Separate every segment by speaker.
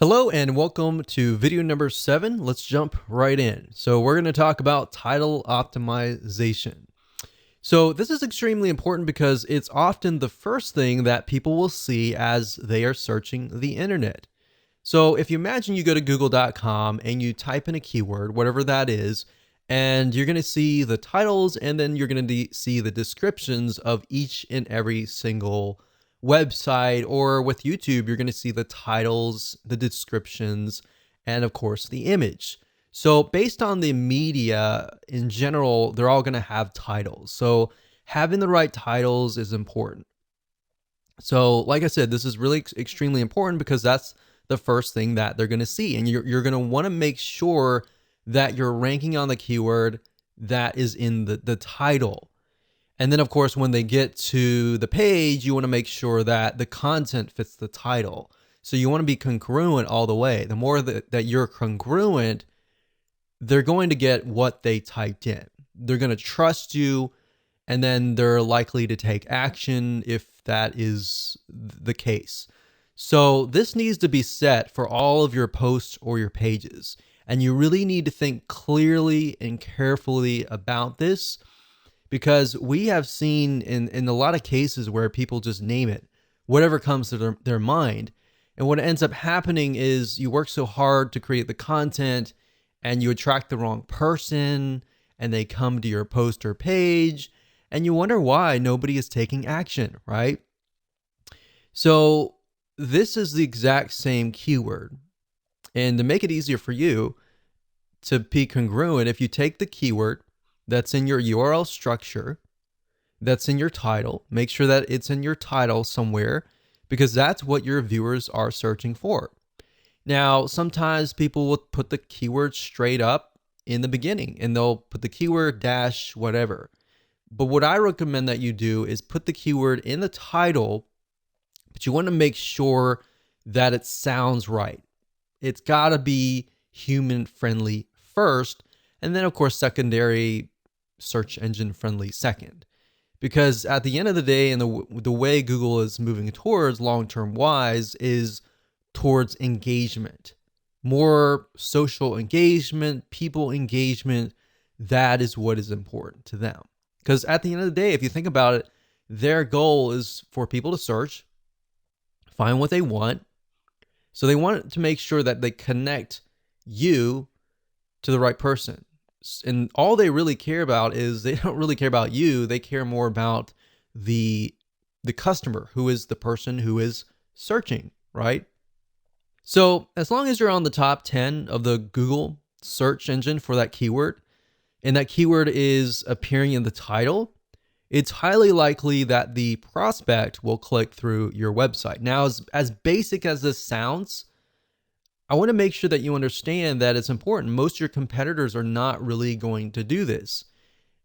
Speaker 1: Hello and welcome to video number 7. Let's jump right in. So we're going to talk about title optimization. So this is extremely important because it's often the first thing that people will see as they are searching the internet. So if you imagine you go to google.com and you type in a keyword, whatever that is, and you're going to see the titles and then you're going to see the descriptions of each and every single website, or with YouTube, you're going to see the titles, the descriptions, and of course the image. So based on the media in general, they're all going to have titles. So having the right titles is important. So like I said, this is really extremely important because that's the first thing that they're going to see. And you're going to want to make sure that you're ranking on the keyword that is in the title. And then of course, when they get to the page, you want to make sure that the content fits the title. So you want to be congruent all the way. The more that you're congruent, they're going to get what they typed in. They're going to trust you, and then they're likely to take action if that is the case. So this needs to be set for all of your posts or your pages. And you really need to think clearly and carefully about this, because we have seen in a lot of cases where people just name it, whatever comes to their mind. And what ends up happening is you work so hard to create the content and you attract the wrong person and they come to your post or page and you wonder why nobody is taking action, right? So this is the exact same keyword. And to make it easier for you to be congruent, if you take the keyword that's in your URL structure, that's in your title, make sure that it's in your title somewhere, because that's what your viewers are searching for. Now, sometimes people will put the keyword straight up in the beginning and they'll put the keyword dash whatever. But what I recommend that you do is put the keyword in the title, but you want to make sure that it sounds right. It's got to be human friendly first, and then of course secondary search engine friendly second. Because at the end of the day, and the way Google is moving towards long-term wise is towards engagement, more social engagement, people engagement. That is what is important to them. Because at the end of the day, if you think about it, their goal is for people to search, find what they want. So they want to make sure that they connect you to the right person. And all they really care about is they don't really care about you. They care more about the customer, who is the person who is searching, right? So as long as you're on the top 10 of the Google search engine for that keyword, and that keyword is appearing in the title, it's highly likely that the prospect will click through your website. Now, as basic as this sounds, I want to make sure that you understand that it's important. Most of your competitors are not really going to do this.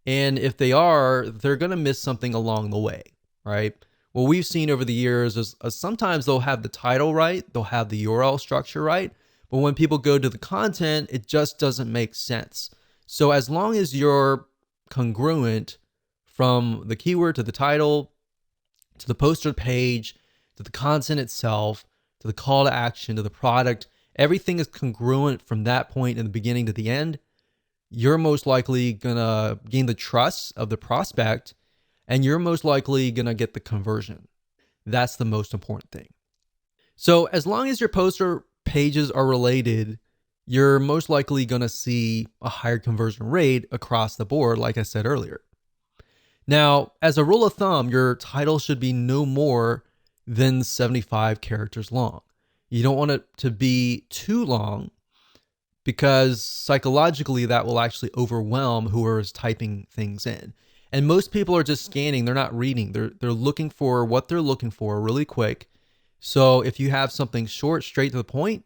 Speaker 1: And if they are, they're going to miss something along the way, right? What we've seen over the years is sometimes they'll have the title right, they'll have the URL structure right, but when people go to the content, it just doesn't make sense. So as long as you're congruent from the keyword to the title, to the poster page, to the content itself, to the call to action, to the product, everything is congruent from that point in the beginning to the end, you're most likely gonna gain the trust of the prospect, and you're most likely gonna get the conversion. That's the most important thing. So as long as your poster pages are related, you're most likely gonna see a higher conversion rate across the board, like I said earlier. Now, as a rule of thumb, your title should be no more than 75 characters long. You don't want it to be too long, because psychologically that will actually overwhelm whoever is typing things in. And most people are just scanning, they're not reading. They're looking for what they're looking for really quick. So if you have something short, straight to the point,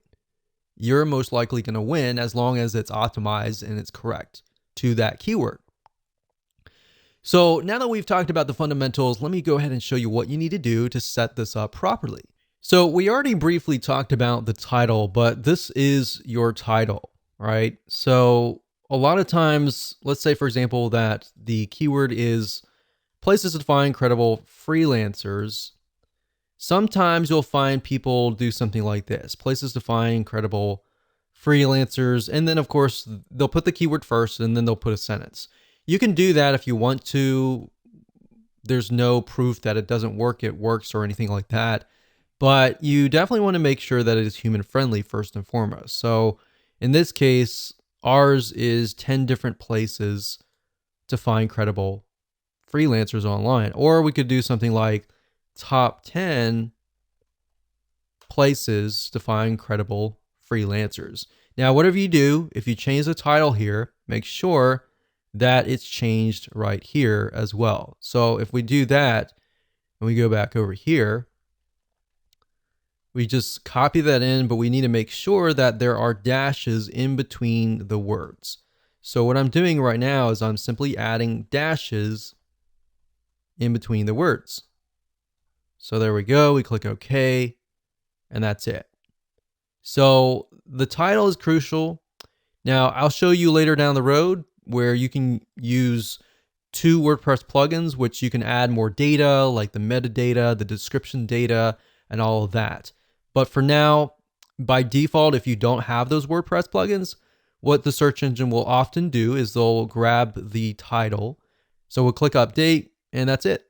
Speaker 1: you're most likely going to win as long as it's optimized and it's correct to that keyword. So now that we've talked about the fundamentals, let me go ahead and show you what you need to do to set this up properly. So we already briefly talked about the title, but this is your title, right? So a lot of times, let's say, for example, that the keyword is places to find credible freelancers. Sometimes you'll find people do something like this: places to find credible freelancers. And then of course they'll put the keyword first and then they'll put a sentence. You can do that if you want to. There's no proof that it doesn't work, it works, or anything like that. But you definitely want to make sure that it is human friendly first and foremost. So in this case, ours is 10 different places to find credible freelancers online. Or we could do something like top 10 places to find credible freelancers. Now, whatever you do, if you change the title here, make sure that it's changed right here as well. So if we do that and we go back over here, we just copy that in, but we need to make sure that there are dashes in between the words. So what I'm doing right now is I'm simply adding dashes in between the words. So there we go. We click OK, and that's it. So the title is crucial. Now, I'll show you later down the road where you can use 2 WordPress plugins, which you can add more data, like the metadata, the description data, and all of that. But for now, by default, if you don't have those WordPress plugins, what the search engine will often do is they'll grab the title. So we'll click update, and that's it.